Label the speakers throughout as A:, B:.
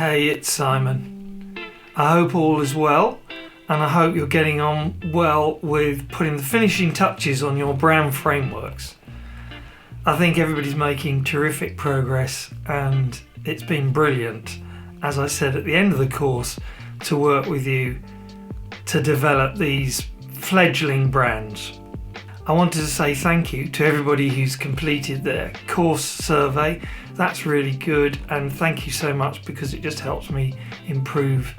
A: Hey, it's Simon. I hope all is well, and I hope you're getting on well with putting the finishing touches on your brand frameworks. I think everybody's making terrific progress, and it's been brilliant, as I said at the end of the course, to work with you to develop these fledgling brands. I wanted to say thank you to everybody who's completed their course survey. That's really good, and thank you so much because it just helps me improve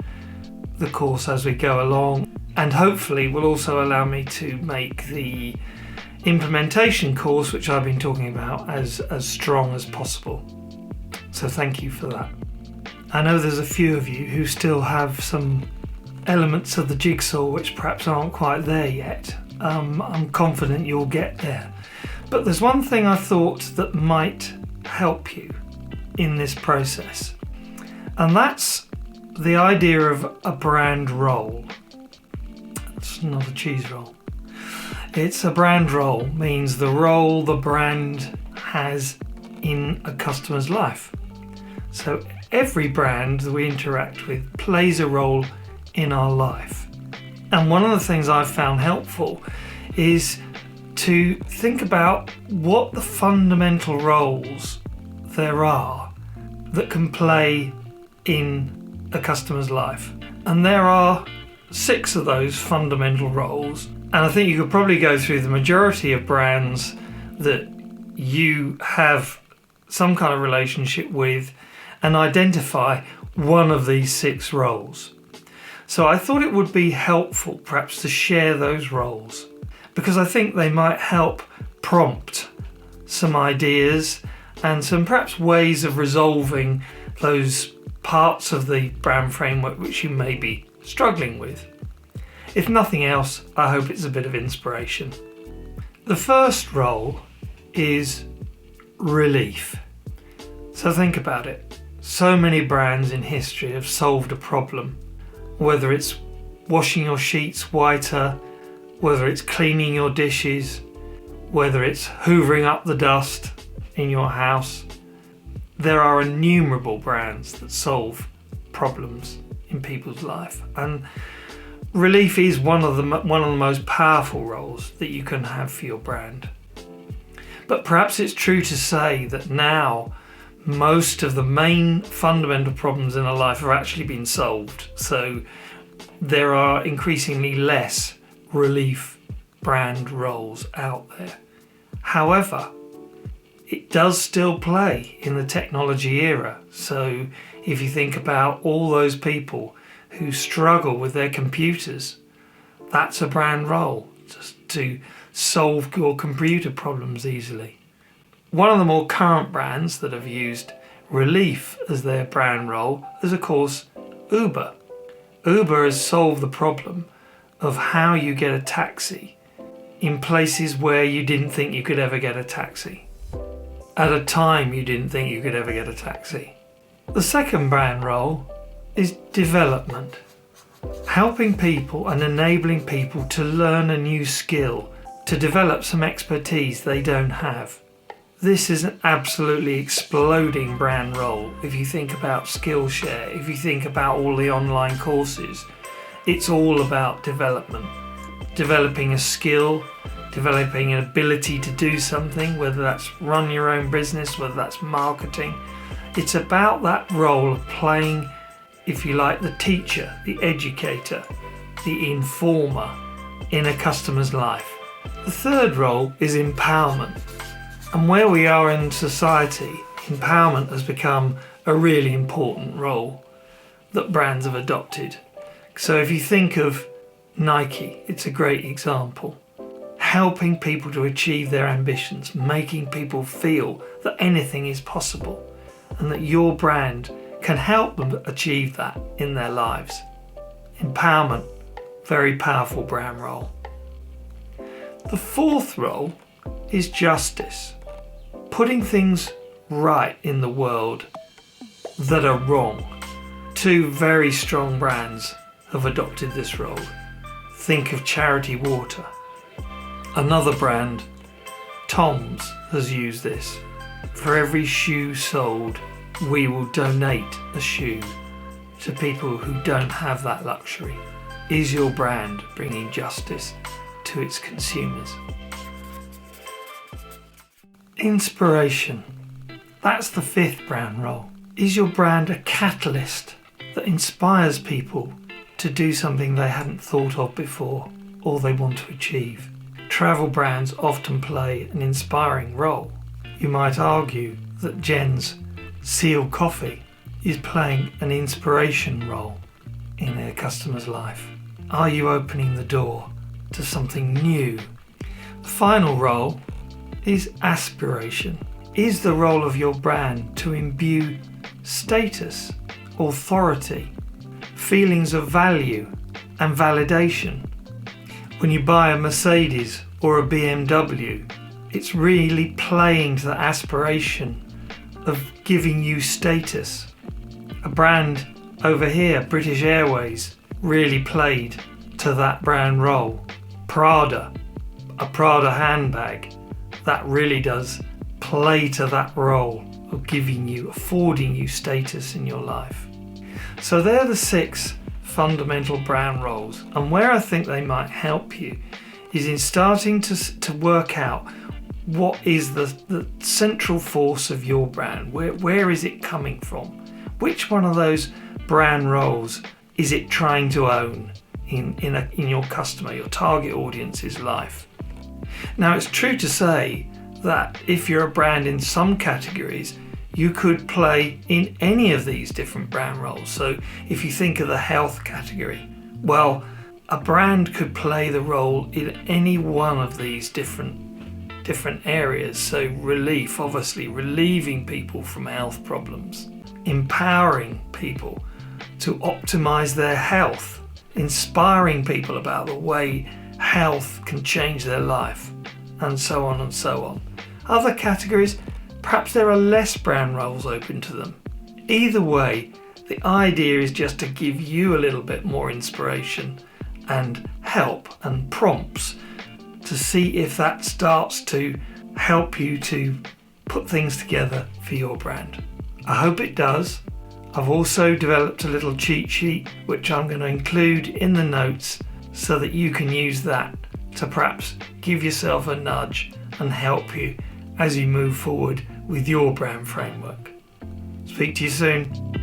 A: the course as we go along, and hopefully will also allow me to make the implementation course, which I've been talking about, as strong as possible. So thank you for that. I know there's a few of you who still have some elements of the jigsaw which perhaps aren't quite there yet. I'm confident you'll get there. But there's one thing I thought that might help you in this process, and that's the idea of a brand role. It's not a cheese roll. It's a brand role, means the role the brand has in a customer's life. So every brand that we interact with plays a role in our life. And one of the things I've found helpful is to think about what the fundamental roles there are that can play in a customer's life. And there are 6 of those fundamental roles. And I think you could probably go through the majority of brands that you have some kind of relationship with and identify one of these 6 roles. So I thought it would be helpful perhaps to share those roles, because I think they might help prompt some ideas and some perhaps ways of resolving those parts of the brand framework which you may be struggling with. If nothing else, I hope it's a bit of inspiration. The first role is relief. So think about it. So many brands in history have solved a problem, whether it's washing your sheets whiter, whether it's cleaning your dishes, whether it's hoovering up the dust in your house. There are innumerable brands that solve problems in people's life, and relief is one of the most powerful roles that you can have for your brand. But perhaps it's true to say that now most of the main fundamental problems in our life have actually been solved. So there are increasingly less relief brand roles out there. However, it does still play in the technology era. So if you think about all those people who struggle with their computers, that's a brand role, just to solve your computer problems easily. One of the more current brands that have used relief as their brand role is, of course, Uber. Uber has solved the problem of how you get a taxi in places where you didn't think you could ever get a taxi, at a time you didn't think you could ever get a taxi. The second brand role is development, helping people and enabling people to learn a new skill, to develop some expertise they don't have. This is an absolutely exploding brand role. If you think about Skillshare, if you think about all the online courses, it's all about development. Developing a skill, developing an ability to do something, whether that's run your own business, whether that's marketing. It's about that role of playing, if you like, the teacher, the educator, the informer in a customer's life. The third role is empowerment. And where we are in society, empowerment has become a really important role that brands have adopted. So if you think of Nike, it's a great example. Helping people to achieve their ambitions, making people feel that anything is possible and that your brand can help them achieve that in their lives. Empowerment, very powerful brand role. The fourth role is justice. Putting things right in the world that are wrong. 2 very strong brands have adopted this role. Think of Charity Water. Another brand, Tom's, has used this. For every shoe sold, we will donate a shoe to people who don't have that luxury? Is your brand bringing justice to its consumers? Inspiration. That's the fifth brand role. Is your brand a catalyst that inspires people to do something they hadn't thought of before or they want to achieve? Travel brands often play an inspiring role. You might argue that Jen's Seal Coffee is playing an inspiration role in a customer's life. Are you opening the door to something new? The final role is aspiration. Is the role of your brand to imbue status, authority, feelings of value and validation? When you buy a Mercedes or a BMW, it's really playing to the aspiration of giving you status. A brand over here, British Airways, really played to that brand role. Prada, a Prada handbag, that really does play to that role of giving you, affording you status in your life. So they're the 6 fundamental brand roles, and where I think they might help you is in starting to work out what is the central force of your brand. Where is it coming from? Which one of those brand roles is it trying to own in your customer, your target audience's life? Now, it's true to say that if you're a brand in some categories, you could play in any of these different brand roles. So if you think of the health category, well, a brand could play the role in any one of these different areas. So relief, obviously, relieving people from health problems, empowering people to optimize their health, inspiring people about the way health can change their life, and so on and so on. Other categories, perhaps there are less brand roles open to them. Either way, the idea is just to give you a little bit more inspiration and help and prompts to see if that starts to help you to put things together for your brand. I hope it does. I've also developed a little cheat sheet which I'm going to include in the notes so that you can use that to perhaps give yourself a nudge and help you as you move forward with your brand framework. Speak to you soon.